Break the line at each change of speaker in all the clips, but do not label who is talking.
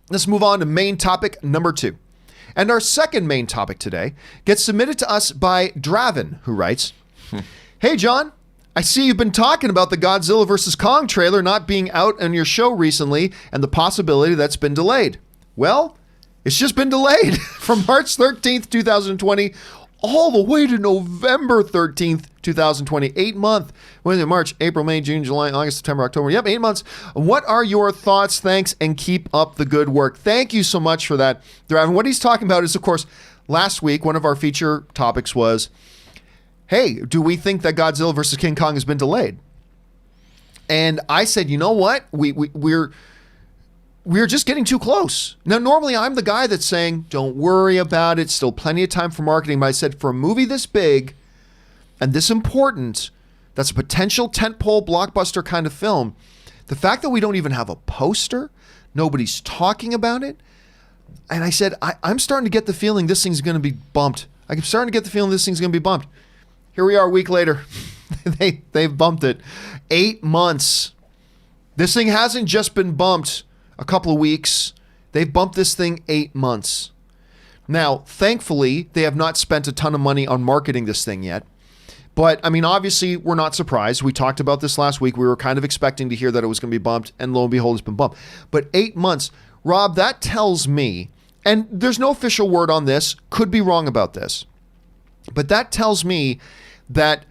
Let's move on to main topic number 2. And our second main topic today gets submitted to us by Draven, who writes, Hey, John, I see you've been talking about the Godzilla vs. Kong trailer not being out on your show recently and the possibility that's been delayed. Well, it's just been delayed from March 13th, 2020, all the way to November 13th, 2020. 8 months. When is it? March, April, May, June, July, August, September, October. Yep, 8 months. What are your thoughts? Thanks, and keep up the good work. Thank you so much for that, Draven. What he's talking about is, of course, last week, one of our feature topics was, hey, do we think that Godzilla vs. King Kong has been delayed? And I said, you know what? We're just getting too close. Now, normally I'm the guy that's saying, don't worry about it. Still plenty of time for marketing. But I said, for a movie this big and this important, that's a potential tentpole blockbuster kind of film, the fact that we don't even have a poster, nobody's talking about it. And I said, I'm starting to get the feeling this thing's going to be bumped. I'm starting to get the feeling this thing's going to be bumped. Here we are a week later. They've bumped it. 8 months. This thing hasn't just been bumped a couple of weeks. They've bumped this thing 8 months. Now, thankfully, they have not spent a ton of money on marketing this thing yet. But, I mean, obviously, we're not surprised. We talked about this last week. We were kind of expecting to hear that it was going to be bumped, and lo and behold, it's been bumped. But 8 months, Rob, that tells me, and there's no official word on this, could be wrong about this, but that tells me that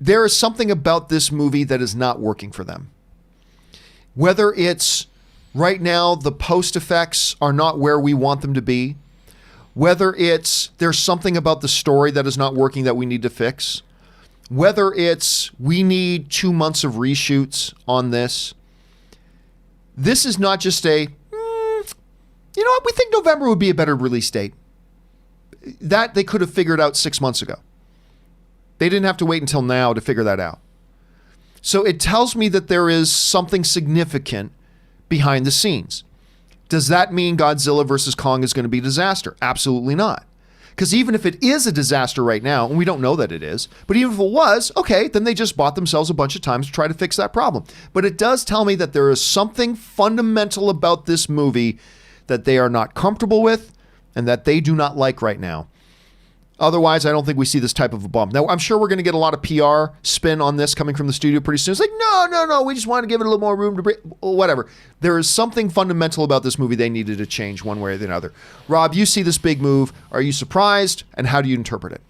there is something about this movie that is not working for them. Whether it's right now, the post effects are not where we want them to be. Whether it's there's something about the story that is not working that we need to fix. Whether it's we need 2 months of reshoots on this. This is not just a, you know what, we think November would be a better release date. That they could have figured out 6 months ago. They didn't have to wait until now to figure that out. So it tells me that there is something significant behind the scenes. Does that mean Godzilla versus Kong is going to be a disaster? Absolutely not. Because even if it is a disaster right now, and we don't know that it is, but even if it was, okay, then they just bought themselves a bunch of time to try to fix that problem. But it does tell me that there is something fundamental about this movie that they are not comfortable with and that they do not like right now. Otherwise, I don't think we see this type of a bump. Now, I'm sure we're going to get a lot of PR spin on this coming from the studio pretty soon. It's like, no, we just want to give it a little more room to breathe. Whatever. There is something fundamental about this movie they needed to change one way or the other. Rob, you see this big move. Are you surprised? And how do you interpret it?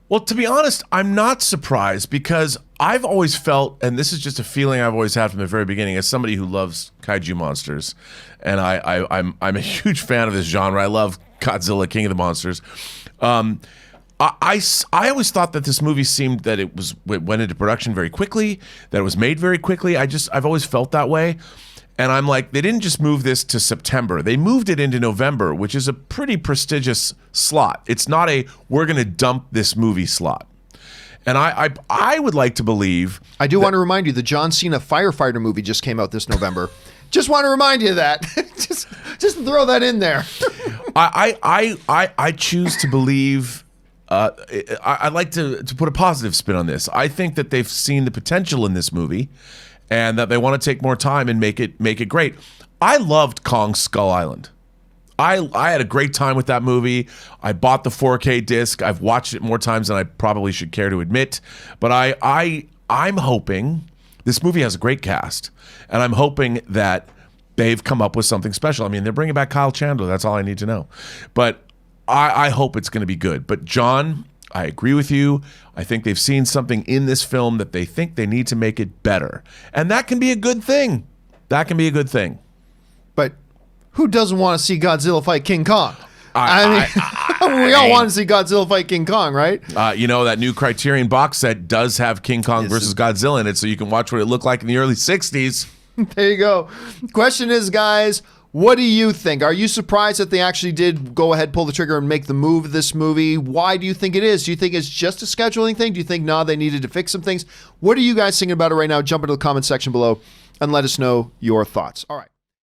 Well, to be honest, I'm not surprised because I've always felt, and this is just a feeling I've always had from the very beginning, as somebody who loves kaiju monsters, and I'm a huge fan of this genre. I love Godzilla, King of the Monsters. I always thought that this movie seemed that it went into production very quickly, that it was made very quickly. I've always felt that way. And I'm like, they didn't just move this to September. They moved it into November, which is a pretty prestigious slot. It's not a, we're going to dump this movie slot. And I would like to believe...
I do want to remind you, the John Cena firefighter movie just came out this November. Just want to remind you of that. just throw that in there.
I choose to believe... I'd like to put a positive spin on this. I think that they've seen the potential in this movie and that they want to take more time and make it great. I loved Kong Skull Island. I had a great time with that movie. I bought the 4K disc. I've watched it more times than I probably should care to admit. But I'm hoping this movie has a great cast, and I'm hoping that they've come up with something special. I mean, they're bringing back Kyle Chandler. That's all I need to know. But I hope it's going to be good. But John, I agree with you. I think they've seen something in this film that they think they need to make it better. And that can be a good thing. That can be a good thing.
But who doesn't want to see Godzilla fight King Kong? We all want to see Godzilla fight King Kong, right?
You know, that new Criterion box set does have King Kong versus Godzilla in it, so you can watch what it looked like in the early 60s.
There you go. Question is, guys, what do you think? Are you surprised that they actually did go ahead, pull the trigger, and make the move of this movie? Why do you think it is? Do you think it's just a scheduling thing? Do you think, they needed to fix some things? What are you guys thinking about it right now? Jump into the comment section below and let us know your thoughts. All right.